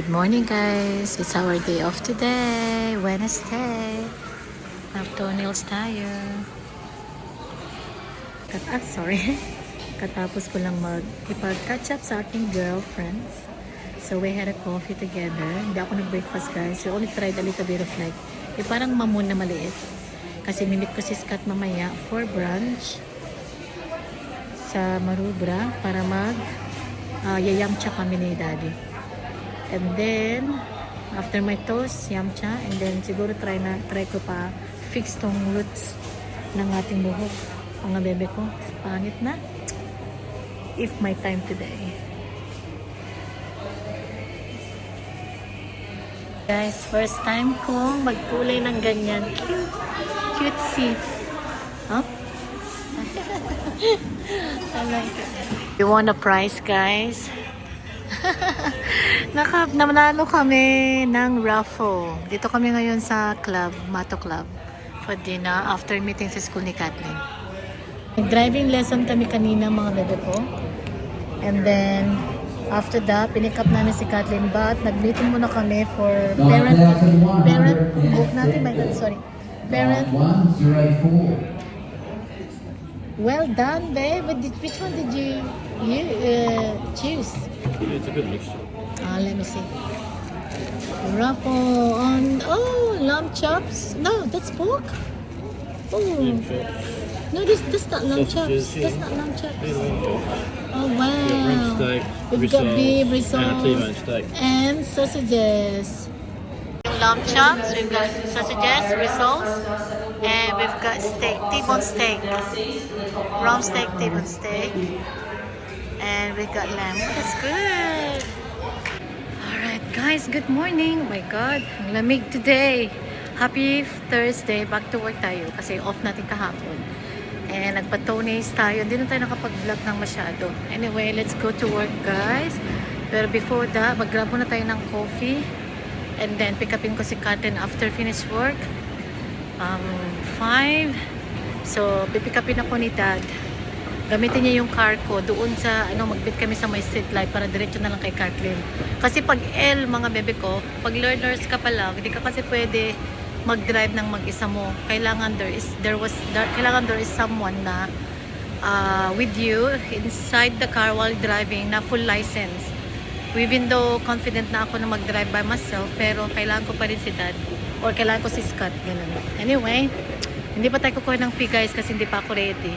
Good morning guys! It's our day off today, Wednesday. Nag-toenails tayo. Sorry. Katapos ko lang mag-catch up sa aking girlfriends. So we had a coffee together. Hindi ako nag-breakfast guys. We only tried a little bit of like, parang mamoon na maliit. Kasi mimit ko si Scott mamaya for brunch sa Marubra para yayamcha kami ni Daddy. And then, after my toast, yamcha, and then siguro try ko pa fix tong roots ng ating buhok. Ang bebe ko, pangit na. If my time today. Guys, first time kong magkulay ng ganyan. Cute. Cutesy. Huh? I like it. You want a prize, guys? Nanalo kami ng raffle. Dito kami ngayon sa club, Mato Club, for dinner after meeting sa school ni Kathleen. Driving lesson kami kanina mga bebe ko. And then, after that, pinick up namin si Kathleen. But, nag-meeting muna kami for parent book natin. My God, sorry. Parent. Well done, babe. Which one did you choose? It's a good mixture. Let me see. Ruffle on. Oh, lamb chops. No, that's pork. Oh. No, that's not lamb chops. That's not lamb chops. Oh, wow. Rump steak, We've got beef, rissoles, and a T-bone steak. and sausages. Lamb chops, we've got sausages, rissoles, and we've got steak, T-bone steak. Rump steak, T-bone steak. And we got lamb. That's good. Alright guys, good morning. Oh my God, ang lamig today. Happy Thursday. Back to work tayo kasi off natin kahapon. And nagpa-toenails tayo. Hindi na tayo nakapag-vlog ng masyado. Anyway, let's go to work guys. Pero before that, mag-grab muna tayo ng coffee. And then pick upin ko si Kathleen after finish work. 5. So, pipick upin ako ni Dad. Gamitin niya yung car ko doon sa magbit kami sa may street light para diretso na lang kay Kathleen. Kasi pag L mga bebe ko, pag learners ka pa lang, hindi ka kasi pwede mag-drive ng mag-isa mo. Kailangan there is someone na with you inside the car while driving na full license. Even though confident na ako na mag-drive by myself, pero kailangan ko pa rin si Dad or kailangan ko si Scott, ganun. Anyway, hindi pa tayo kukuha ng P guys kasi hindi pa ako ready.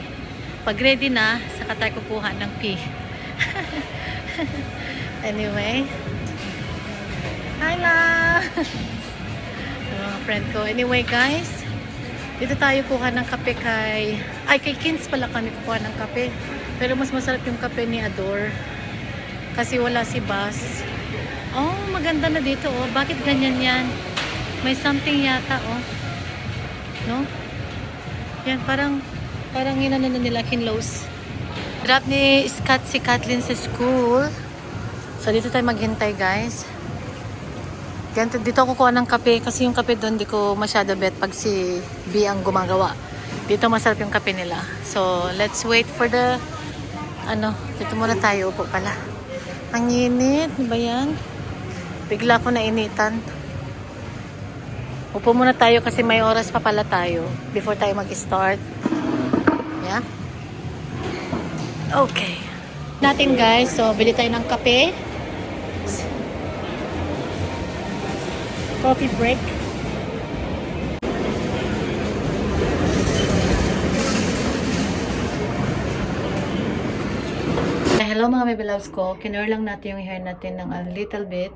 Pag ready na, saka tayo kukuha ng P. Anyway. Hi la! Mga friend ko. Anyway guys, dito tayo kuha ng kape kay Kins pala kami kukuha ng kape. Pero mas masarap yung kape ni Adore. Kasi wala si Bas. Oh, maganda na dito oh. Bakit ganyan yan? May something yata oh. No? Yan, parang yun na nila, kinlows. Drop ni Scott si Kathleen sa school. So, dito tayo maghintay, guys. Dito ako kuha ng kape kasi yung kape doon di ko masyado bet pag si B ang gumagawa. Dito masarap yung kape nila. So, let's wait for the dito muna tayo. Upo pala. Ang init. Ano ba yan? Bigla ko nainitan. Upo muna tayo kasi may oras pa pala tayo before tayo mag-start. Yeah? Okay. Natin guys, so bili tayo ng kape. Coffee break. Hello mga baby loves ko. Kinur lang natin yung hair natin ng a little bit.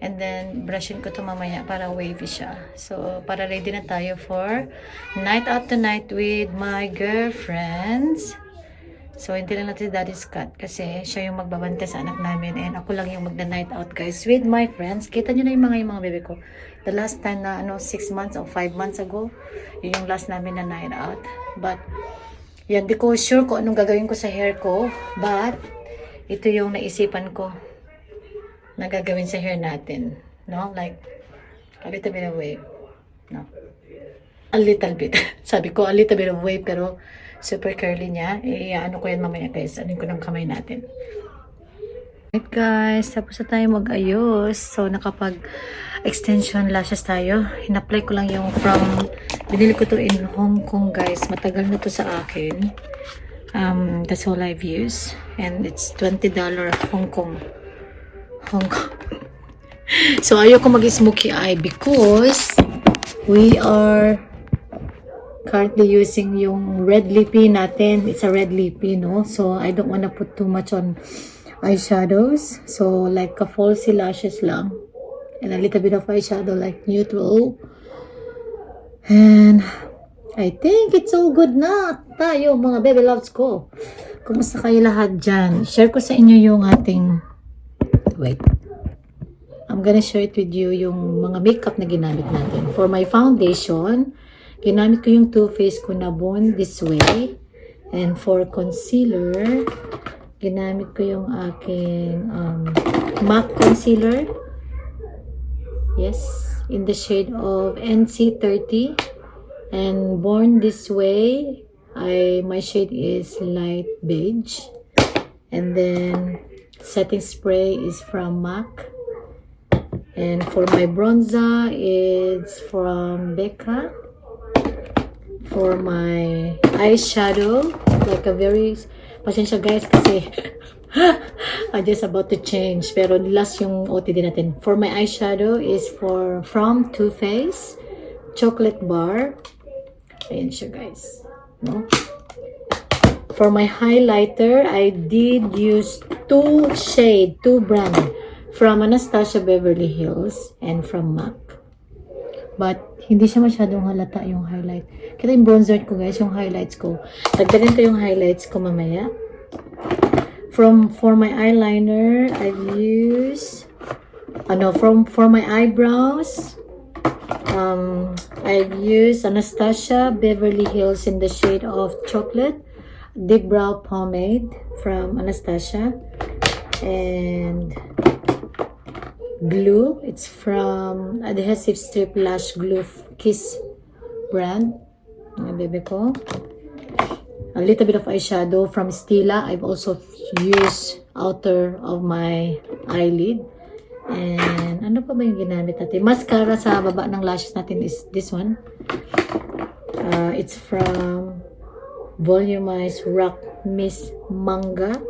And then, brushin ko to mamaya para wavy siya. So, para ready na tayo for night out tonight with my girlfriends. So, hindi lang natin si Daddy Scott kasi siya yung magbabante sa anak namin. And ako lang yung magna-night out guys with my friends. Kita nyo na yung mga bebe ko. The last time na 6 months or 5 months ago, yun yung last namin na night out. But, yan, di ko sure kung anong gagawin ko sa hair ko. But, ito yung naisipan ko na gagawin sa hair natin. No? Like, a little bit of wave. No? A little bit. Sabi ko, a little bit of wave, pero super curly niya. Ano ko yan mamaya guys. Anin ko ng kamay natin. Right guys, tapos na tayo mag-ayos. So, nakapag extension lashes tayo. In-apply ko lang yung binili ko to in Hong Kong guys. Matagal na to sa akin. That's all I've used. And it's $20 Hong Kong. So, ayoko mag-smoky eye because we are currently using yung red lippy natin. It's a red lippy, no? So, I don't wanna put too much on eyeshadows. So, like a falsy lashes lang. And a little bit of eyeshadow, like neutral. And I think it's all good na tayo, mga baby loves ko. Kumusta kayo lahat dyan? Share ko sa inyo yung ating... Wait. I'm gonna share it with you yung mga makeup na ginamit natin. For my foundation, ginamit ko yung Too Faced ko na Born This Way. And for concealer, ginamit ko yung aking MAC concealer. Yes, in the shade of NC30. And Born This Way, my shade is light beige. And then setting spray is from MAC. And for my bronzer, it's from Becca. For my eyeshadow, like a very... Pasensya guys kasi I'm just about to change. Pero last yung OTD natin. For my eyeshadow is from Too Faced Chocolate Bar. Ayan siya guys. No? For my highlighter, I did use two brand. From Anastasia Beverly Hills and from MAC. But, hindi siya masyadong halata yung highlight. Kita yung bronzer ko guys, yung highlights ko. Dagdagan ko yung highlights ko mamaya. For my eyeliner, I've used... for my eyebrows, I've used Anastasia Beverly Hills in the shade of Chocolate. Deep Brow Pomade from Anastasia. And... glue, it's from Adhesive Strip Lash Glue Kiss brand. Ang bebe ko. A little bit of eyeshadow from Stila. I've also used outer of my eyelid. And ano pa ba yung ginamit natin? Mascara sa baba ng lashes natin is this one. It's from Volumized Rock Miss Manga.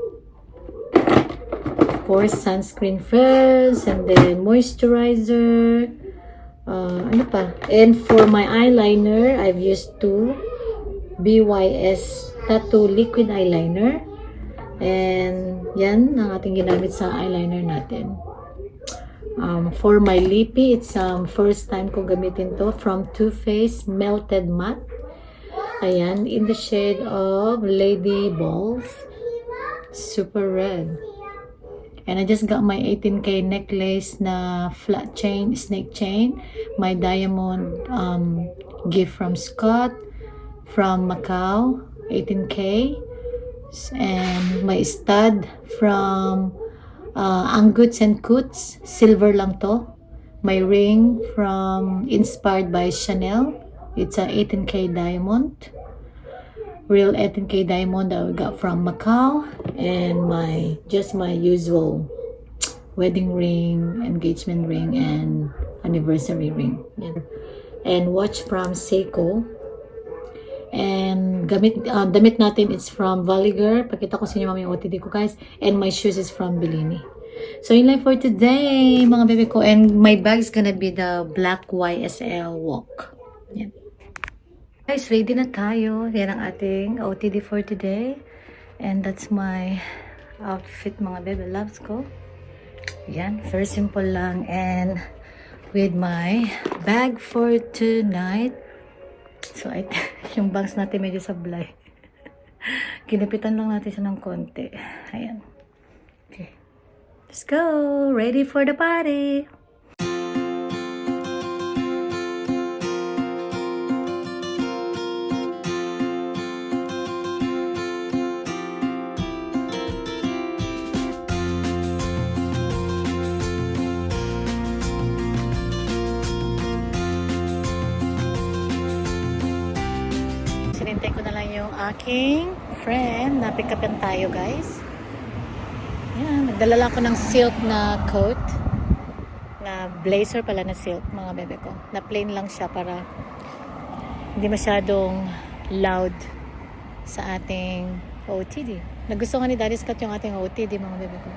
Course, sunscreen first, and then moisturizer. Ano pa? And for my eyeliner, I've used two BYS Tattoo Liquid Eyeliner. And yan ang ating ginamit sa eyeliner natin. For my lippy, it's first time ko gamitin to from Too Faced Melted Matte. Ayan, in the shade of Lady Balls. Super red. And I just got my 18K necklace na flat chain, snake chain. My diamond gift from Scott, from Macau, 18K. And my stud from Anguts and Coots, silver lang to. My ring from Inspired by Chanel. It's a 18K diamond. Real 18K diamond that we got from Macau, and my usual wedding ring, engagement ring, and anniversary ring. And watch from Seiko. And damit natin is from Valiger. Pakita ko sa inyo mamaya yung OTD ko guys. And my shoes is from Bellini. So yun lang for today mga bebe ko. And my bag is gonna be the black YSL Walk. Yan. Guys, ready na tayo. Yan ang ating OTD for today. And that's my outfit mga baby loves ko. Yan, very simple lang. And with my bag for tonight. So, yung bags natin medyo sablay. Ginapitan lang natin siya ng konti. Ayan. Okay. Let's go! Ready for the party! Sinintay ko na lang yung aking friend. Napick-upan tayo guys. Yan, nagdala lang ako ng silk na coat. Na blazer pala na silk, mga bebe ko. Na plain lang siya para hindi masyadong loud sa ating OOTD. Nagustuhan ni Daddy Scott yung ating OOTD, mga bebe ko.